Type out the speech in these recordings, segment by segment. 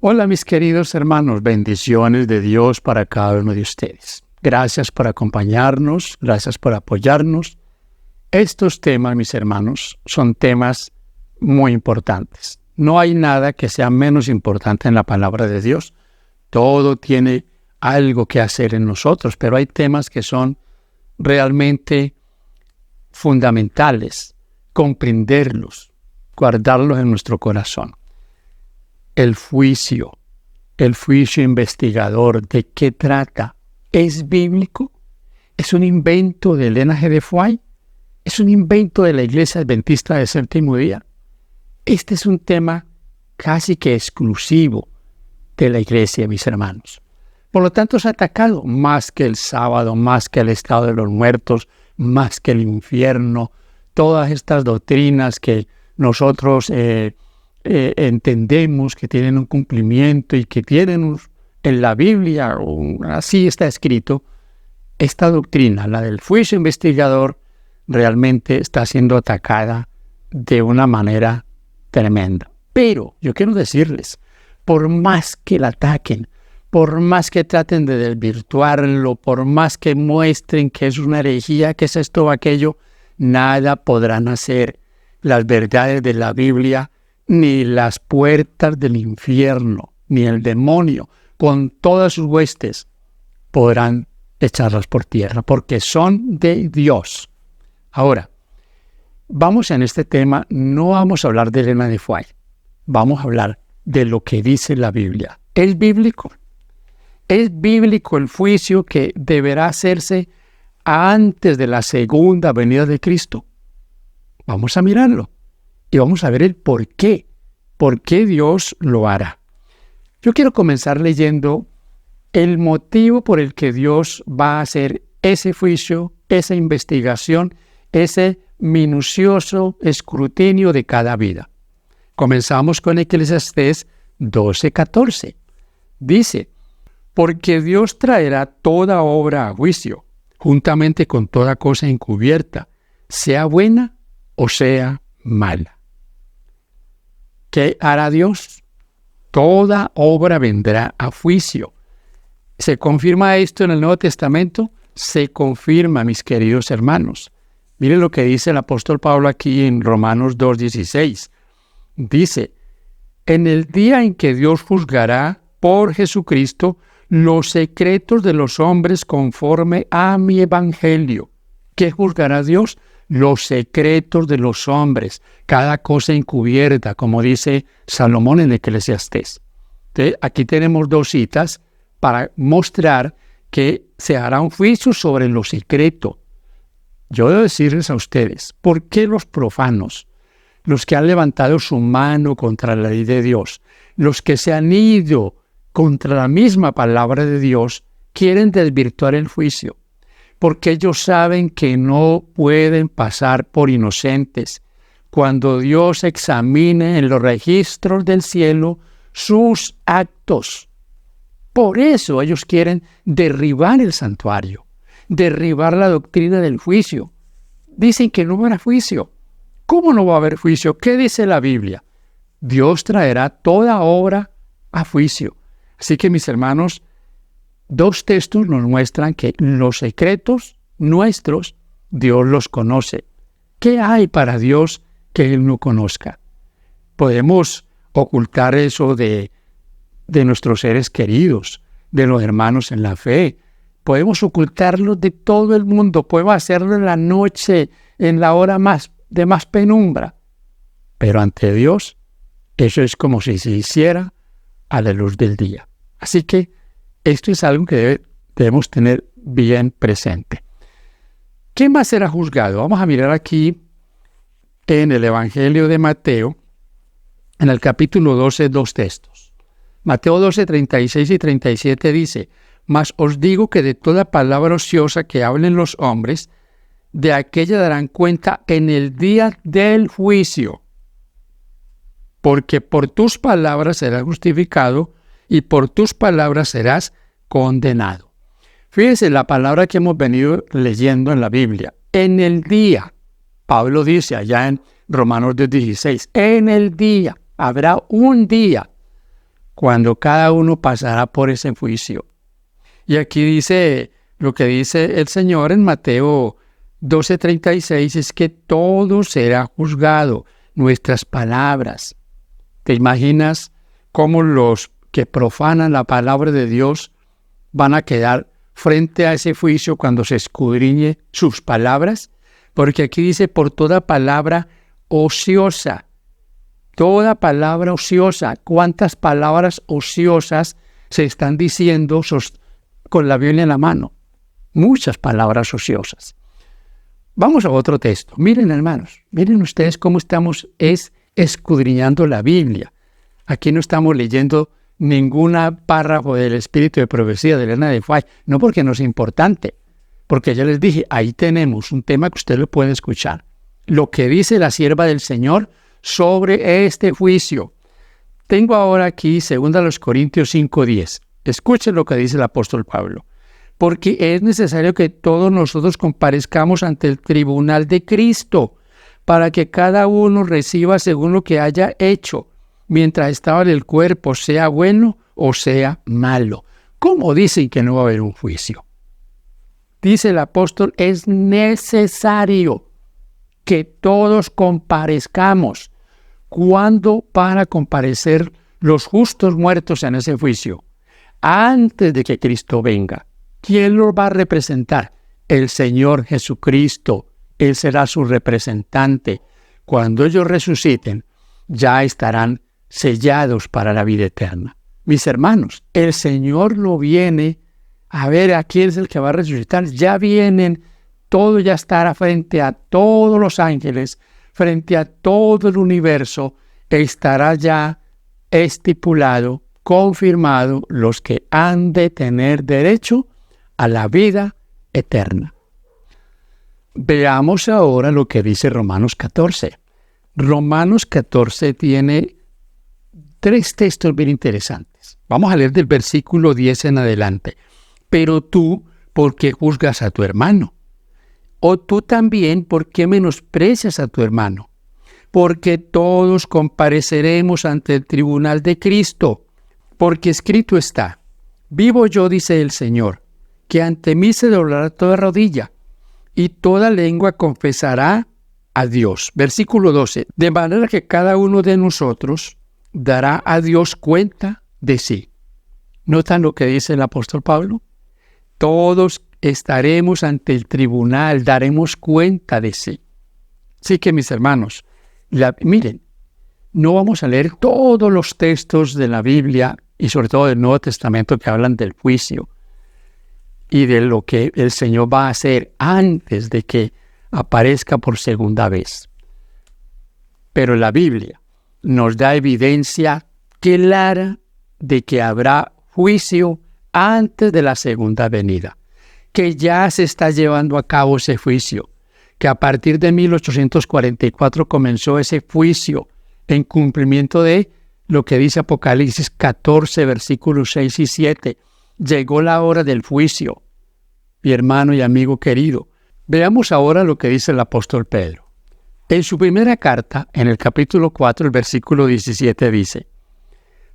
Hola mis queridos hermanos, bendiciones de Dios para cada uno de ustedes. Gracias por acompañarnos, gracias por apoyarnos. Estos temas, mis hermanos, son temas muy importantes. No hay nada que sea menos importante en la palabra de Dios. Todo tiene algo que hacer en nosotros, pero hay temas que son realmente fundamentales, comprenderlos, guardarlos en nuestro corazón. El juicio investigador, ¿de qué trata? ¿Es bíblico? ¿Es un invento de Elena G. de White? ¿Es un invento de la Iglesia Adventista del Séptimo Día? Este es un tema casi que exclusivo de la Iglesia, mis hermanos. Por lo tanto, es atacado más que el sábado, más que el estado de los muertos, más que el infierno. Todas estas doctrinas que nosotros entendemos que tienen un cumplimiento y que tienen en la Biblia, así está escrito, esta doctrina, la del juicio investigador, realmente está siendo atacada de una manera tremenda. Pero yo quiero decirles, por más que la ataquen, por más que traten de desvirtuarlo, por más que muestren que es una herejía, que es esto o aquello, nada podrán hacer. Las verdades de la Biblia, ni las puertas del infierno, ni el demonio, con todas sus huestes, podrán echarlas por tierra, porque son de Dios. Ahora, vamos en este tema, no vamos a hablar de Elena de White, vamos a hablar de lo que dice la Biblia. ¿Es bíblico? ¿Es bíblico el juicio que deberá hacerse antes de la segunda venida de Cristo? Vamos a mirarlo y vamos a ver el por qué Dios lo hará. Yo quiero comenzar leyendo el motivo por el que Dios va a hacer ese juicio, esa investigación, ese minucioso escrutinio de cada vida. Comenzamos con Eclesiastés 12:14. Dice: porque Dios traerá toda obra a juicio, juntamente con toda cosa encubierta, sea buena o sea mala. ¿Qué hará Dios? Toda obra vendrá a juicio. ¿Se confirma esto en el Nuevo Testamento? Se confirma, mis queridos hermanos. Miren lo que dice el apóstol Pablo aquí en Romanos 2:16. Dice: en el día en que Dios juzgará por Jesucristo los secretos de los hombres conforme a mi evangelio. ¿Qué juzgará Dios? Los secretos de los hombres, cada cosa encubierta, como dice Salomón en Eclesiastés. Entonces, aquí tenemos dos citas para mostrar que se hará un juicio sobre lo secreto. Yo debo decirles a ustedes, ¿por qué los profanos, los que han levantado su mano contra la ley de Dios, los que se han ido contra la misma palabra de Dios, quieren desvirtuar el juicio? Porque ellos saben que no pueden pasar por inocentes cuando Dios examine en los registros del cielo sus actos. Por eso ellos quieren derribar el santuario, derribar la doctrina del juicio. Dicen que no habrá juicio. ¿Cómo no va a haber juicio? ¿Qué dice la Biblia? Dios traerá toda obra a juicio. Así que, mis hermanos, dos textos nos muestran que los secretos nuestros, Dios los conoce. ¿Qué hay para Dios que Él no conozca? Podemos ocultar eso de nuestros seres queridos, de los hermanos en la fe. Podemos ocultarlo de todo el mundo. Podemos hacerlo en la noche, en la hora de más penumbra. Pero ante Dios, eso es como si se hiciera a la luz del día. Así que esto es algo que debemos tener bien presente. ¿Qué más será juzgado? Vamos a mirar aquí en el Evangelio de Mateo, en el capítulo 12, dos textos. Mateo 12, 36 y 37 dice: mas os digo que de toda palabra ociosa que hablen los hombres, de aquella darán cuenta en el día del juicio. Porque por tus palabras serás justificado y por tus palabras serás condenado. Fíjense la palabra que hemos venido leyendo en la Biblia. En el día. Pablo dice allá en Romanos 2:16, en el día. Habrá un día cuando cada uno pasará por ese juicio. Y aquí dice, lo que dice el Señor en Mateo 12:36 es que todo será juzgado, nuestras palabras. ¿Te imaginas cómo los que profanan la palabra de Dios van a quedar frente a ese juicio cuando se escudriñe sus palabras? Porque aquí dice por toda palabra ociosa. Toda palabra ociosa. ¿Cuántas palabras ociosas se están diciendo con la Biblia en la mano? Muchas palabras ociosas. Vamos a otro texto. Miren, hermanos, miren ustedes cómo estamos escudriñando la Biblia. Aquí no estamos leyendo ninguna párrafo del Espíritu de Profecía de Elena de White, no porque no es importante, porque ya les dije, ahí tenemos un tema que usted lo puede escuchar. Lo que dice la sierva del Señor sobre este juicio. Tengo ahora aquí 2 Corintios 5:10. Escuchen lo que dice el apóstol Pablo. Porque es necesario que todos nosotros comparezcamos ante el tribunal de Cristo, para que cada uno reciba según lo que haya hecho, mientras estaba en el cuerpo, sea bueno o sea malo. ¿Cómo dicen que no va a haber un juicio? Dice el apóstol, es necesario que todos comparezcamos. ¿Cuándo van a comparecer los justos muertos en ese juicio? Antes de que Cristo venga. ¿Quién los va a representar? El Señor Jesucristo. Él será su representante. Cuando ellos resuciten, ya estarán sellados para la vida eterna. Mis hermanos, el Señor lo viene a ver a quién es el que va a resucitar. Ya vienen, todo ya estará frente a todos los ángeles, frente a todo el universo, estará ya estipulado, confirmado, los que han de tener derecho a la vida eterna. Veamos ahora lo que dice Romanos 14. Romanos 14 tiene 3 textos bien interesantes. Vamos a leer del versículo 10 en adelante. Pero tú, ¿por qué juzgas a tu hermano? O tú también, ¿por qué menosprecias a tu hermano? Porque todos compareceremos ante el tribunal de Cristo. Porque escrito está, vivo yo, dice el Señor, que ante mí se doblará toda rodilla, y toda lengua confesará a Dios. Versículo 12. De manera que cada uno de nosotros dará a Dios cuenta de sí. ¿Notan lo que dice el apóstol Pablo? Todos estaremos ante el tribunal, daremos cuenta de sí. Así que, mis hermanos, miren, no vamos a leer todos los textos de la Biblia y sobre todo del Nuevo Testamento que hablan del juicio y de lo que el Señor va a hacer antes de que aparezca por segunda vez. Pero la Biblia nos da evidencia clara de que habrá juicio antes de la segunda venida, que ya se está llevando a cabo ese juicio, que a partir de 1844 comenzó ese juicio en cumplimiento de lo que dice Apocalipsis 14, versículos 6 y 7. Llegó la hora del juicio, mi hermano y amigo querido. Veamos ahora lo que dice el apóstol Pedro. En su primera carta, en el capítulo 4, el versículo 17 dice,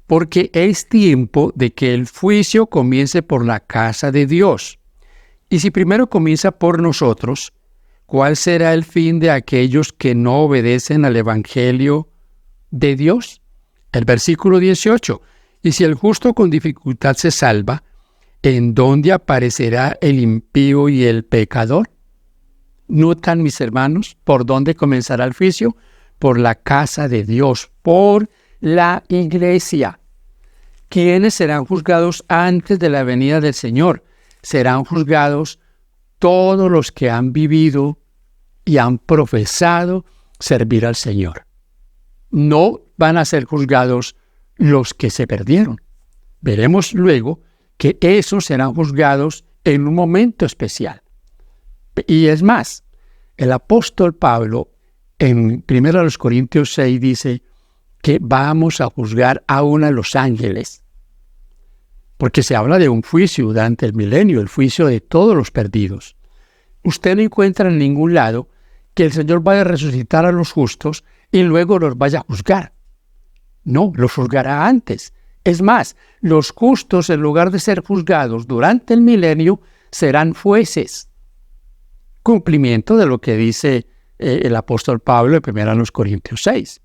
porque es tiempo de que el juicio comience por la casa de Dios. Y si primero comienza por nosotros, ¿cuál será el fin de aquellos que no obedecen al Evangelio de Dios? El versículo 18. Y si el justo con dificultad se salva, ¿en dónde aparecerá el impío y el pecador? ¿Notan, mis hermanos, por dónde comenzará el juicio? Por la casa de Dios, por la iglesia. ¿Quiénes serán juzgados antes de la venida del Señor? Serán juzgados todos los que han vivido y han profesado servir al Señor. No van a ser juzgados los que se perdieron. Veremos luego que esos serán juzgados en un momento especial. Y es más, el apóstol Pablo en 1 Corintios 6 dice que vamos a juzgar aún a los ángeles, porque se habla de un juicio durante el milenio, el juicio de todos los perdidos. Usted no encuentra en ningún lado que el Señor vaya a resucitar a los justos y luego los vaya a juzgar. No, los juzgará antes Es más, los justos, en lugar de ser juzgados durante el milenio, serán jueces. Cumplimiento de lo que dice el apóstol Pablo en 1 Corintios 6.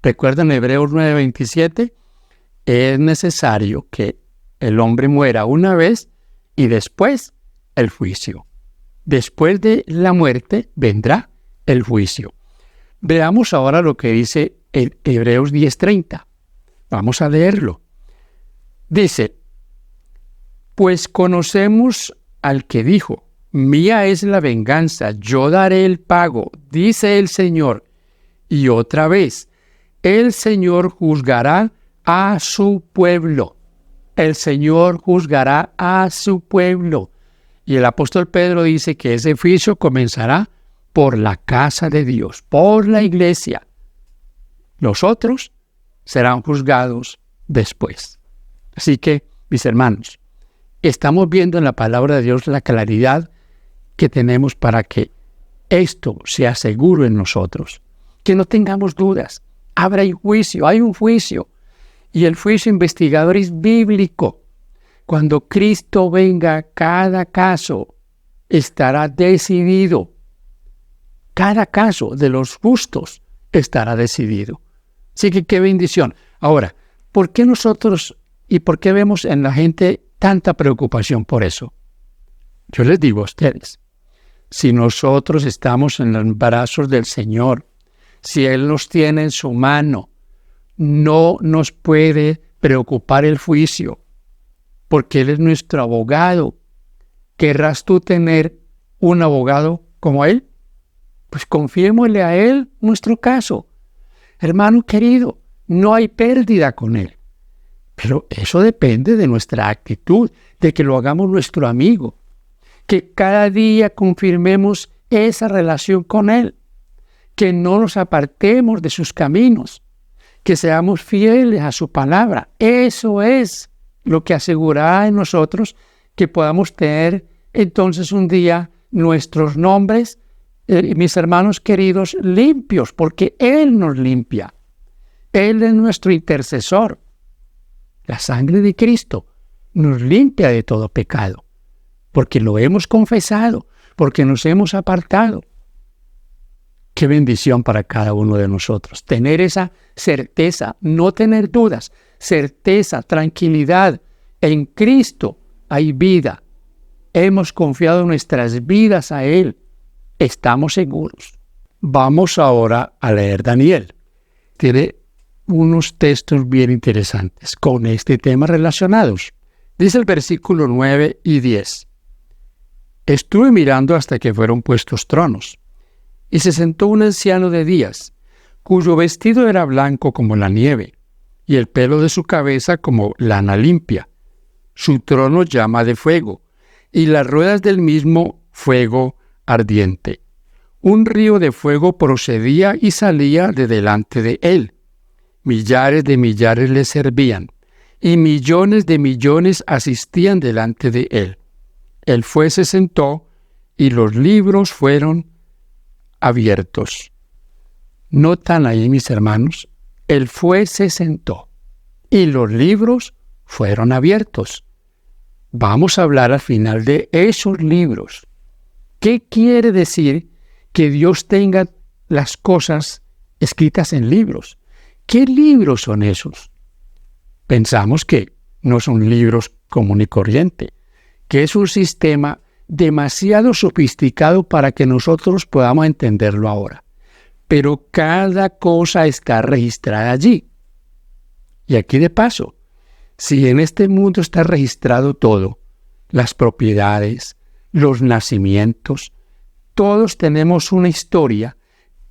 ¿Recuerdan Hebreos 9:27? Es necesario que el hombre muera una vez y después el juicio. Después de la muerte vendrá el juicio. Veamos ahora lo que dice Hebreos 10:30. Vamos a leerlo. Dice, pues conocemos al que dijo, mía es la venganza, yo daré el pago, dice el Señor. Y otra vez, el Señor juzgará a su pueblo. El Señor juzgará a su pueblo. Y el apóstol Pedro dice que ese juicio comenzará por la casa de Dios, por la iglesia. Los otros serán juzgados después. Así que, mis hermanos, estamos viendo en la palabra de Dios la claridad que tenemos para que esto sea seguro en nosotros. Que no tengamos dudas. Habrá un juicio, hay un juicio. Y el juicio investigador es bíblico. Cuando Cristo venga, cada caso estará decidido. Cada caso de los justos estará decidido. Así que qué bendición. Ahora, ¿por qué nosotros y por qué vemos en la gente tanta preocupación por eso? Yo les digo a ustedes, si nosotros estamos en los brazos del Señor, si Él nos tiene en su mano, no nos puede preocupar el juicio, porque Él es nuestro abogado. ¿Querrás tú tener un abogado como Él? Pues confiémosle a Él nuestro caso. Hermano querido, no hay pérdida con Él. Pero eso depende de nuestra actitud, de que lo hagamos nuestro amigo, que cada día confirmemos esa relación con Él, que no nos apartemos de sus caminos, que seamos fieles a su palabra. Eso es lo que asegurará en nosotros que podamos tener entonces un día nuestros nombres, mis hermanos queridos, limpios, porque Él nos limpia. Él es nuestro intercesor. La sangre de Cristo nos limpia de todo pecado, porque lo hemos confesado, porque nos hemos apartado. Qué bendición para cada uno de nosotros. Tener esa certeza, no tener dudas, certeza, tranquilidad. En Cristo hay vida. Hemos confiado nuestras vidas a Él. Estamos seguros. Vamos ahora a leer Daniel. Tiene unos textos bien interesantes con este tema relacionados. Dice el versículo 9 y 10. Estuve mirando hasta que fueron puestos tronos, y se sentó un anciano de días, cuyo vestido era blanco como la nieve, y el pelo de su cabeza como lana limpia. Su trono llama de fuego, y las ruedas del mismo fuego ardiente. Un río de fuego procedía y salía de delante de él. Millares de millares le servían, y millones de millones asistían delante de él. El juez se sentó, y los libros fueron abiertos. Notan ahí, mis hermanos, el juez se sentó, y los libros fueron abiertos. Vamos a hablar al final de esos libros. ¿Qué quiere decir que Dios tenga las cosas escritas en libros? ¿Qué libros son esos? Pensamos que no son libros común y corriente, que es un sistema demasiado sofisticado para que nosotros podamos entenderlo ahora. Pero cada cosa está registrada allí. Y aquí de paso, si en este mundo está registrado todo, las propiedades, los nacimientos, todos tenemos una historia,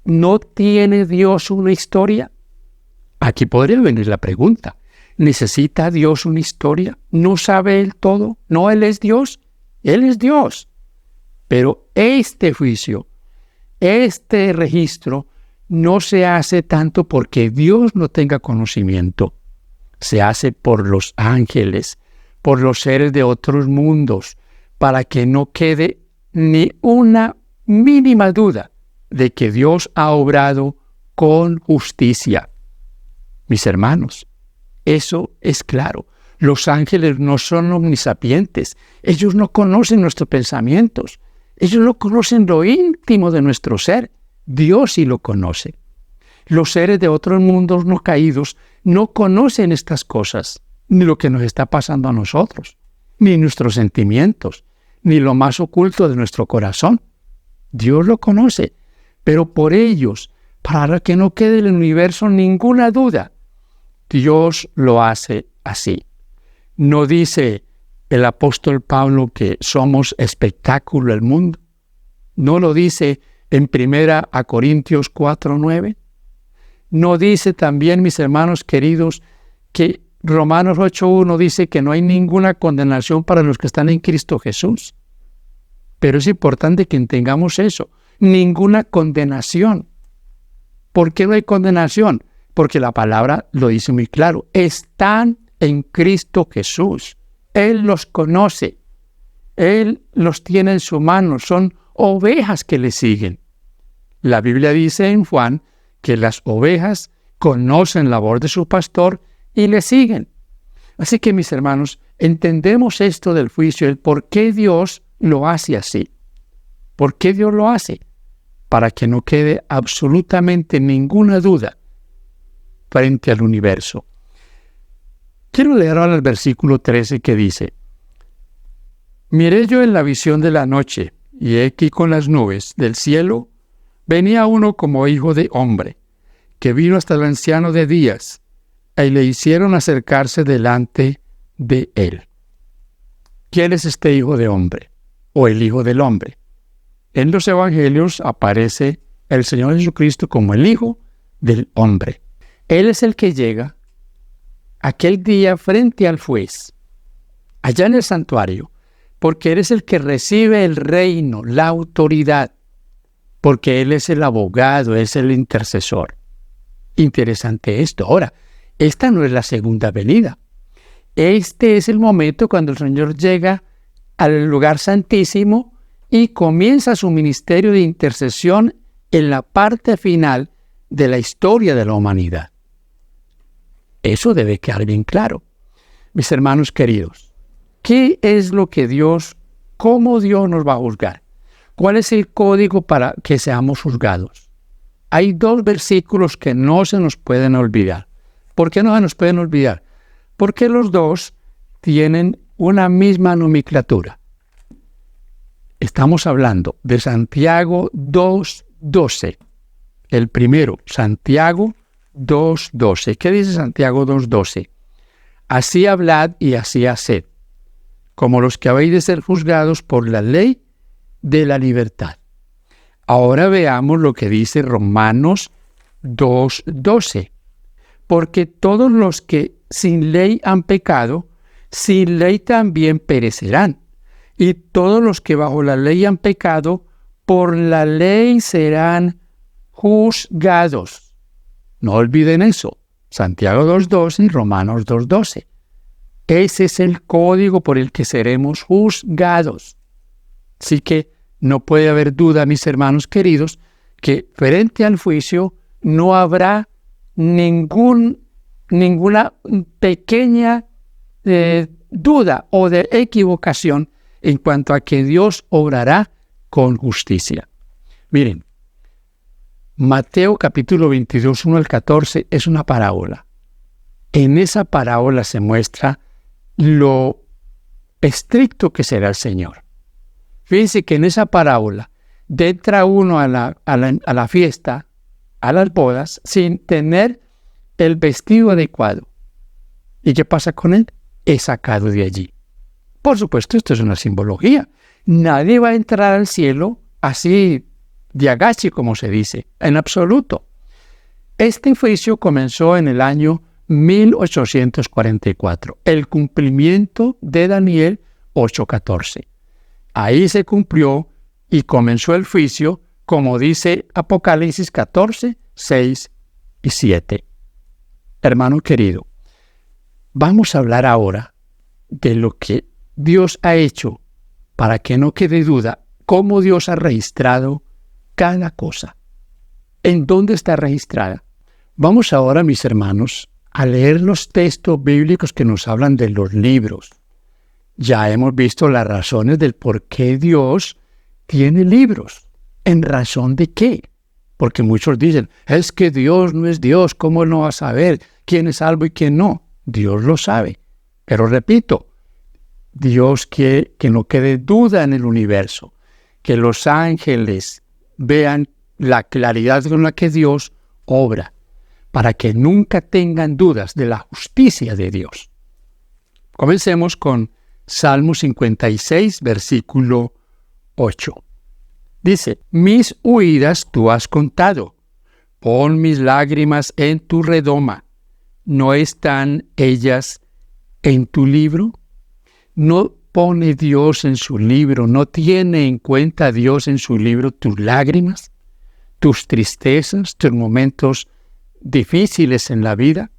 ¿no tiene Dios una historia? Aquí podría venir la pregunta. ¿Necesita Dios una historia? ¿No sabe Él todo? ¿No Él es Dios? Él es Dios. Pero este juicio, este registro, no se hace tanto porque Dios no tenga conocimiento. Se hace por los ángeles, por los seres de otros mundos, para que no quede ni una mínima duda de que Dios ha obrado con justicia. Mis hermanos, Eso es claro. Los ángeles no son omnisapientes. Ellos no conocen nuestros pensamientos. Ellos no conocen lo íntimo de nuestro ser. Dios sí lo conoce. Los seres de otros mundos no caídos no conocen estas cosas, ni lo que nos está pasando a nosotros, ni nuestros sentimientos, ni lo más oculto de nuestro corazón. Dios lo conoce, pero por ellos, para que no quede en el universo ninguna duda, Dios lo hace así. ¿No dice el apóstol Pablo que somos espectáculo del mundo? ¿No lo dice en 1 Corintios 4:9? ¿No dice también, mis hermanos queridos, que Romanos 8:1 dice que no hay ninguna condenación para los que están en Cristo Jesús? Pero es importante que entendamos eso. Ninguna condenación. ¿Por qué no hay condenación? Porque la palabra lo dice muy claro. Están en Cristo Jesús. Él los conoce. Él los tiene en su mano. Son ovejas que le siguen. La Biblia dice en Juan que las ovejas conocen la voz de su pastor y le siguen. Así que, mis hermanos, entendemos esto del juicio, el por qué Dios lo hace así. ¿Por qué Dios lo hace? Para que no quede absolutamente ninguna duda frente al universo. Quiero leer ahora el versículo 13 que dice: Miré yo en la visión de la noche, y he aquí con las nubes del cielo venía uno como hijo de hombre, que vino hasta el anciano de días, y le hicieron acercarse delante de él. ¿Quién es este hijo de hombre? O el hijo del hombre. En los evangelios aparece el Señor Jesucristo como el hijo del hombre. Él es el que llega aquel día frente al juez, allá en el santuario, porque Él es el que recibe el reino, la autoridad, porque Él es el abogado, es el intercesor. Interesante esto. Ahora, esta no es la segunda venida. Este es el momento cuando el Señor llega al lugar santísimo y comienza su ministerio de intercesión en la parte final de la historia de la humanidad. Eso debe quedar bien claro. Mis hermanos queridos, ¿qué es lo que cómo Dios nos va a juzgar? ¿Cuál es el código para que seamos juzgados? Hay dos versículos que no se nos pueden olvidar. ¿Por qué no se nos pueden olvidar? Porque los dos tienen una misma nomenclatura. Estamos hablando de Santiago 2:12. El primero, Santiago 2:12. ¿Qué dice Santiago 2:12? Así hablad y así haced, como los que habéis de ser juzgados por la ley de la libertad. Ahora veamos lo que dice Romanos 2:12. Porque todos los que sin ley han pecado, sin ley también perecerán. Y todos los que bajo la ley han pecado, por la ley serán juzgados. No olviden eso. Santiago 2:12 y Romanos 2:12. Ese es el código por el que seremos juzgados. Así que no puede haber duda, mis hermanos queridos, que frente al juicio no habrá ninguna pequeña duda o de equivocación en cuanto a que Dios obrará con justicia. Miren, Mateo capítulo 22, 1 al 14 es una parábola. En esa parábola se muestra lo estricto que será el Señor. Fíjense que en esa parábola entra uno a la fiesta, a las bodas, sin tener el vestido adecuado. ¿Y qué pasa con él? Es sacado de allí. Por supuesto, esto es una simbología. Nadie va a entrar al cielo así de agache, como se dice, en absoluto. Este juicio comenzó en el año 1844, el cumplimiento de Daniel 8:14. Ahí se cumplió y comenzó el juicio, como dice Apocalipsis 14, 6 y 7. Hermano querido, vamos a hablar ahora de lo que Dios ha hecho para que no quede duda cómo Dios ha registrado cada cosa. ¿En dónde está registrada? Vamos ahora, mis hermanos, a leer los textos bíblicos que nos hablan de los libros. Ya hemos visto las razones del por qué Dios tiene libros. ¿En razón de qué? Porque muchos dicen, es que Dios no es Dios, ¿cómo no va a saber quién es salvo y quién no? Dios lo sabe. Pero repito, Dios quiere que no quede duda en el universo, que los ángeles vean la claridad con la que Dios obra, para que nunca tengan dudas de la justicia de Dios. Comencemos con Salmo 56, versículo 8. Dice, mis huidas tú has contado, pon mis lágrimas en tu redoma. ¿No están ellas en tu libro? ¿No pone Dios en su libro, no tiene en cuenta Dios en su libro tus lágrimas, tus tristezas, tus momentos difíciles en la vida?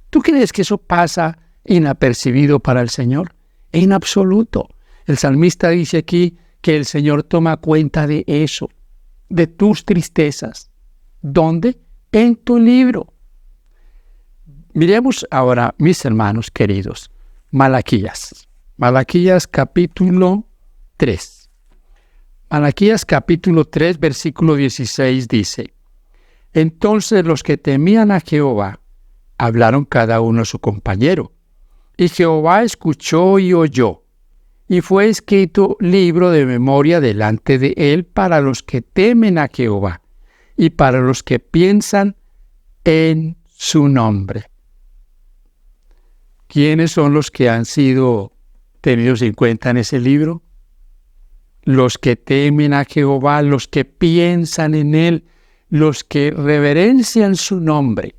¿Tú crees que eso pasa inapercibido para el Señor? En absoluto. El salmista dice aquí que el Señor toma cuenta de eso, de tus tristezas. ¿Dónde? En tu libro. Miremos ahora, mis hermanos queridos, Malaquías. Malaquías capítulo 3. Malaquías capítulo 3, versículo 16 dice, entonces los que temían a Jehová hablaron cada uno a su compañero, y Jehová escuchó y oyó, y fue escrito libro de memoria delante de él para los que temen a Jehová, y para los que piensan en su nombre. ¿Quiénes son los que han sido tenidos en cuenta en ese libro? Los que temen a Jehová, los que piensan en él, los que reverencian su nombre.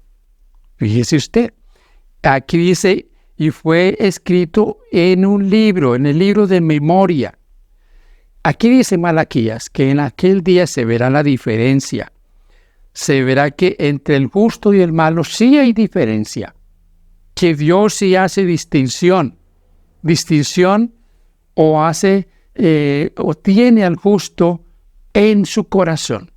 Fíjese usted, aquí dice, y fue escrito en un libro, en el libro de memoria. Aquí dice Malaquías que en aquel día se verá la diferencia. Se verá que entre el justo y el malo sí hay diferencia. Que Dios sí hace distinción o hace o tiene al justo en su corazón.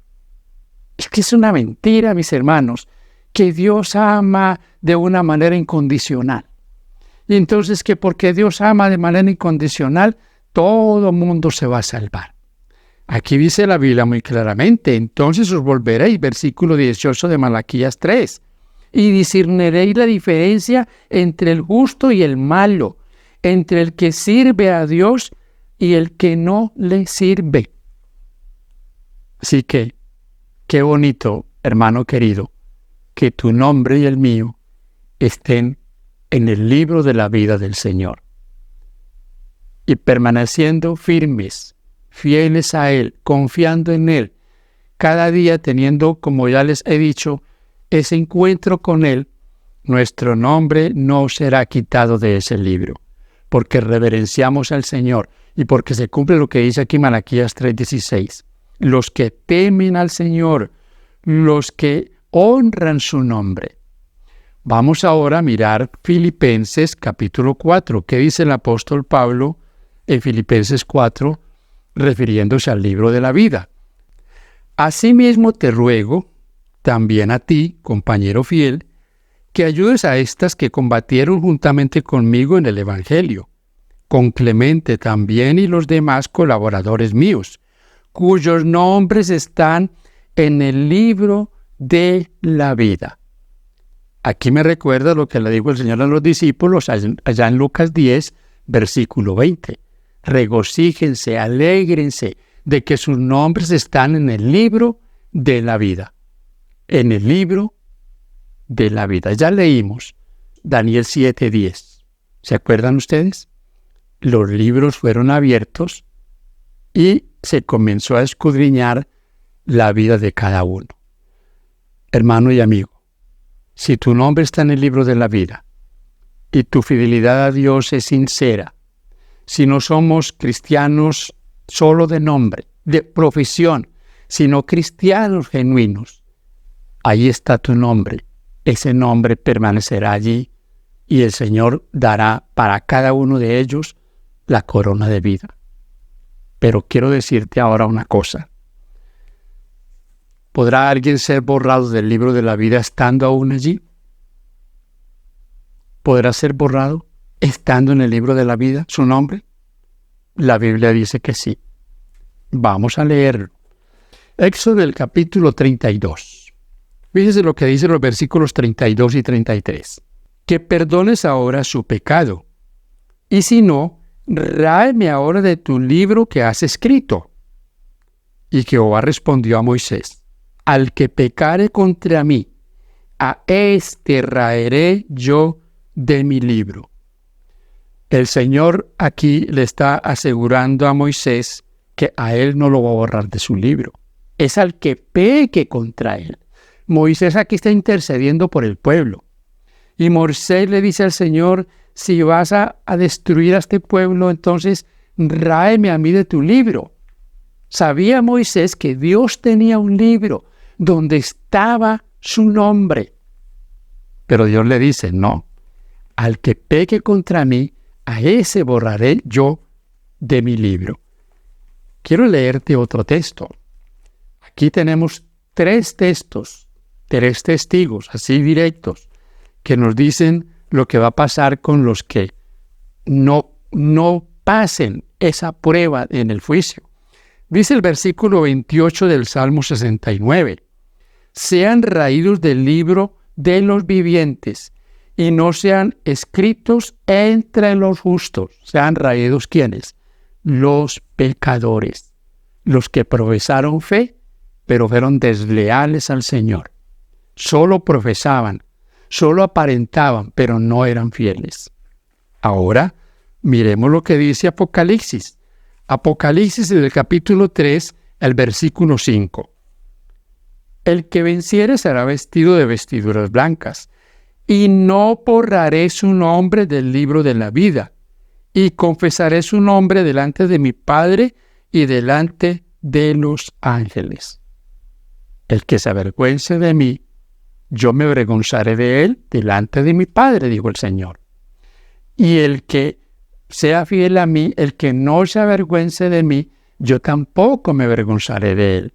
Es que es una mentira, mis hermanos, que Dios ama de una manera incondicional. Y entonces que porque Dios ama de manera incondicional, todo mundo se va a salvar. Aquí dice la Biblia muy claramente, entonces os volveréis, versículo 18 de Malaquías 3, y discerniréis la diferencia entre el justo y el malo, entre el que sirve a Dios y el que no le sirve. Así que, qué bonito, hermano querido, que tu nombre y el mío estén en el libro de la vida del Señor. Y permaneciendo firmes, fieles a Él, confiando en Él, cada día teniendo, como ya les he dicho, ese encuentro con Él, nuestro nombre no será quitado de ese libro, porque reverenciamos al Señor y porque se cumple lo que dice aquí Malaquías 3:16. Los que temen al Señor, los que honran su nombre. Vamos ahora a mirar Filipenses capítulo 4. ¿Qué dice el apóstol Pablo en Filipenses 4, refiriéndose al libro de la vida? Asimismo te ruego, también a ti, compañero fiel, que ayudes a estas que combatieron juntamente conmigo en el Evangelio, con Clemente también y los demás colaboradores míos, cuyos nombres están en el libro de la vida. Aquí me recuerda lo que le dijo el Señor a los discípulos allá en Lucas 10, versículo 20. Regocíjense, alégrense de que sus nombres están en el libro de la vida. En el libro de la vida. Ya leímos Daniel 7:10. ¿Se acuerdan ustedes? Los libros fueron abiertos y se comenzó a escudriñar la vida de cada uno. Hermano y amigo, si tu nombre está en el libro de la vida y tu fidelidad a Dios es sincera, si no somos cristianos solo de nombre, de profesión, sino cristianos genuinos, ahí está tu nombre. Ese nombre permanecerá allí y el Señor dará para cada uno de ellos la corona de vida. Pero quiero decirte ahora una cosa. ¿Podrá alguien ser borrado del libro de la vida estando aún allí? podrá ser borrado estando en el libro de la vida su nombre? La Biblia dice que sí. Vamos a leerlo. Éxodo del capítulo 32. Fíjese lo que dicen los versículos 32 y 33. Que perdones ahora su pecado, y si no, ráeme ahora de tu libro que has escrito. Y Jehová respondió a Moisés: al que pecare contra mí, a éste raeré yo de mi libro. El Señor aquí le está asegurando a Moisés que a él no lo va a borrar de su libro. Es al que peque contra él. Moisés aquí está intercediendo por el pueblo. Y Moisés le dice al Señor: si vas a destruir a este pueblo, entonces ráeme a mí de tu libro. Sabía Moisés que Dios tenía un libro donde estaba su nombre. Pero Dios le dice: no, al que peque contra mí, a ese borraré yo de mi libro. Quiero leerte otro texto. Aquí tenemos 3 textos, 3 testigos, así directos, que nos dicen lo que va a pasar con los que no pasen esa prueba en el juicio. Dice el versículo 28 del Salmo 69. Sean raídos del libro de los vivientes y no sean escritos entre los justos. Sean raídos, ¿quiénes? Los pecadores, los que profesaron fe, pero fueron desleales al Señor. Solo profesaban, solo aparentaban, pero no eran fieles. Ahora, miremos lo que dice Apocalipsis. Apocalipsis del capítulo 3, el versículo 5. El que venciere será vestido de vestiduras blancas, y no borraré su nombre del libro de la vida, y confesaré su nombre delante de mi Padre y delante de los ángeles. El que se avergüence de mí, yo me avergonzaré de él delante de mi Padre, dijo el Señor. Y el que sea fiel a mí, el que no se avergüence de mí, yo tampoco me avergonzaré de él.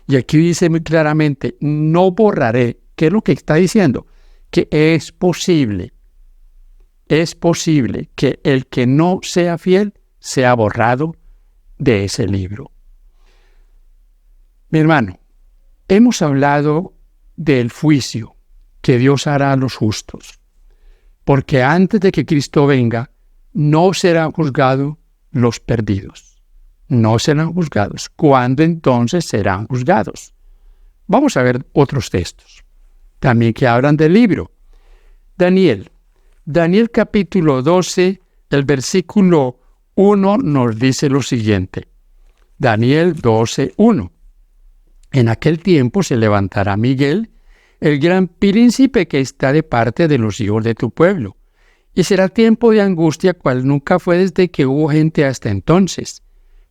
Y aquí dice muy claramente: no borraré. ¿Qué es lo que está diciendo? Que es posible que el que no sea fiel sea borrado de ese libro. Mi hermano, hemos hablado del juicio que Dios hará a los justos, porque antes de que Cristo venga, no serán juzgados los perdidos. No serán juzgados. ¿Cuándo entonces serán juzgados? Vamos a ver otros textos, también que hablan del libro. Daniel capítulo 12, el versículo 1 nos dice lo siguiente. Daniel 12, 1. En aquel tiempo se levantará Miguel, el gran príncipe que está de parte de los hijos de tu pueblo, y será tiempo de angustia cual nunca fue desde que hubo gente hasta entonces.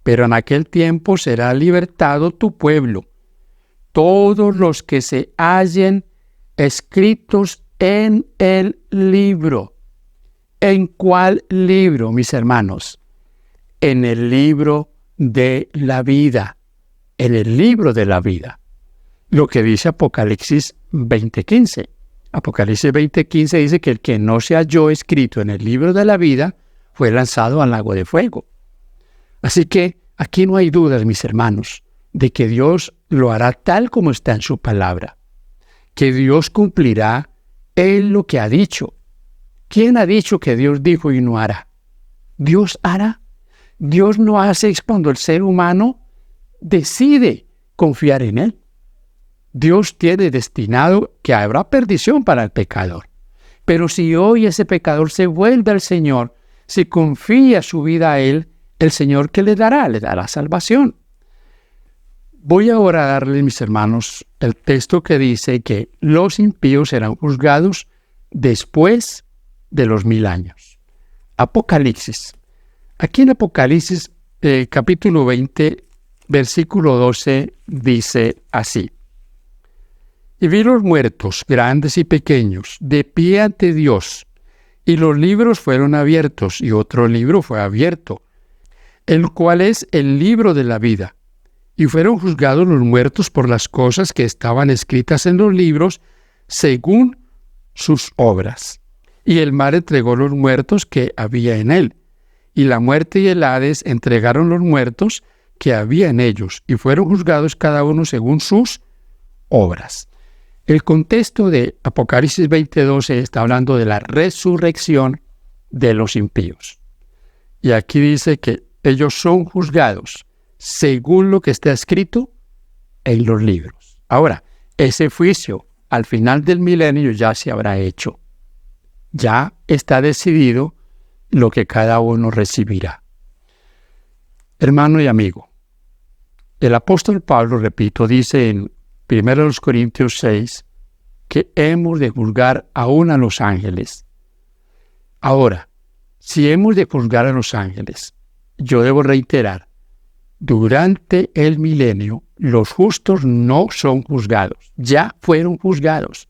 Pero en aquel tiempo será libertado tu pueblo, todos los que se hallen escritos en el libro. ¿En cuál libro, mis hermanos? En el libro de la vida. En el libro de la vida. Lo que dice Apocalipsis 20:15. Apocalipsis 20:15 dice que el que no se halló escrito en el libro de la vida fue lanzado al lago de fuego. Así que aquí no hay dudas, mis hermanos, de que Dios lo hará tal como está en su palabra. Que Dios cumplirá Él lo que ha dicho. ¿Quién ha dicho que Dios dijo y no hará? Dios hará. Dios no hace es cuando el ser humano decide confiar en Él. Dios tiene destinado que habrá perdición para el pecador. Pero si hoy ese pecador se vuelve al Señor, si confía su vida a Él, el Señor, ¿qué le dará? Le dará salvación. Voy ahora a darles, mis hermanos, el texto que dice que los impíos serán juzgados después de los 1000 años. Apocalipsis. Aquí en Apocalipsis, capítulo 20, versículo 12, dice así. Y vi los muertos, grandes y pequeños, de pie ante Dios, y los libros fueron abiertos, y otro libro fue abierto, el cual es el libro de la vida. Y fueron juzgados los muertos por las cosas que estaban escritas en los libros, según sus obras. y el mar entregó los muertos que había en él, y la muerte y el Hades entregaron los muertos que había en ellos, y fueron juzgados cada uno según sus obras. El contexto de Apocalipsis 20:12 está hablando de la resurrección de los impíos. Y aquí dice que ellos son juzgados según lo que está escrito en los libros. Ahora, ese juicio al final del milenio ya se habrá hecho. Ya está decidido lo que cada uno recibirá. Hermano y amigo, el apóstol Pablo, repito, dice en 1 Corintios 6 que hemos de juzgar aún a los ángeles. Ahora, si hemos de juzgar a los ángeles, yo debo reiterar, durante el milenio los justos no son juzgados, ya fueron juzgados.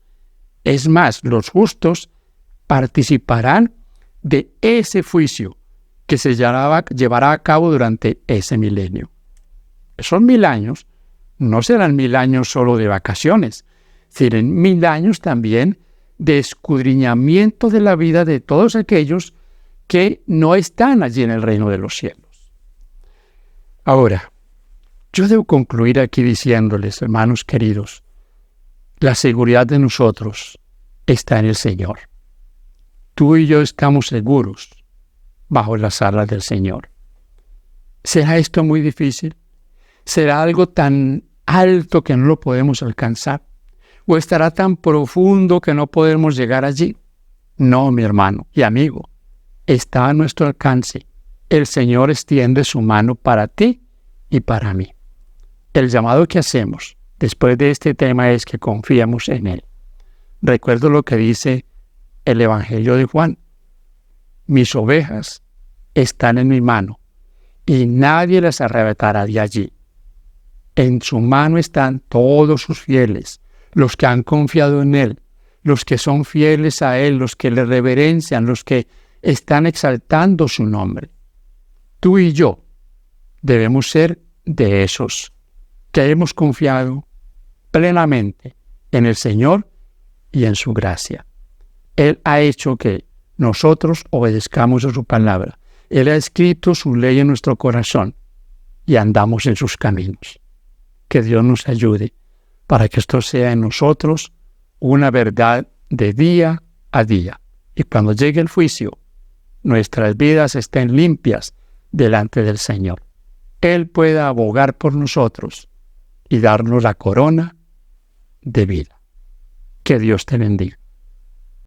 Es más, los justos participarán de ese juicio que se llevará a cabo durante ese milenio. Esos 1000 años no serán 1000 años solo de vacaciones, serán 1000 años también de escudriñamiento de la vida de todos aquellos que no están allí en el reino de los cielos. Ahora, yo debo concluir aquí diciéndoles, hermanos queridos, la seguridad de nosotros está en el Señor. Tú y yo estamos seguros bajo las alas del Señor. ¿Será esto muy difícil? ¿Será algo tan alto que no lo podemos alcanzar? ¿O estará tan profundo que no podemos llegar allí? No, mi hermano y amigo, está a nuestro alcance. El Señor extiende su mano para ti y para mí. El llamado que hacemos después de este tema es que confiemos en Él. Recuerdo lo que dice el Evangelio de Juan. Mis ovejas están en mi mano y nadie las arrebatará de allí. En su mano están todos sus fieles, los que han confiado en Él, los que son fieles a Él, los que le reverencian, los que están exaltando su nombre. Tú y yo debemos ser de esos que hemos confiado plenamente en el Señor y en su gracia. Él ha hecho que nosotros obedezcamos a su palabra. Él ha escrito su ley en nuestro corazón y andamos en sus caminos. Que Dios nos ayude para que esto sea en nosotros una verdad de día a día. Y cuando llegue el juicio, nuestras vidas estén limpias delante del Señor. Él pueda abogar por nosotros y darnos la corona de vida. Que Dios te bendiga.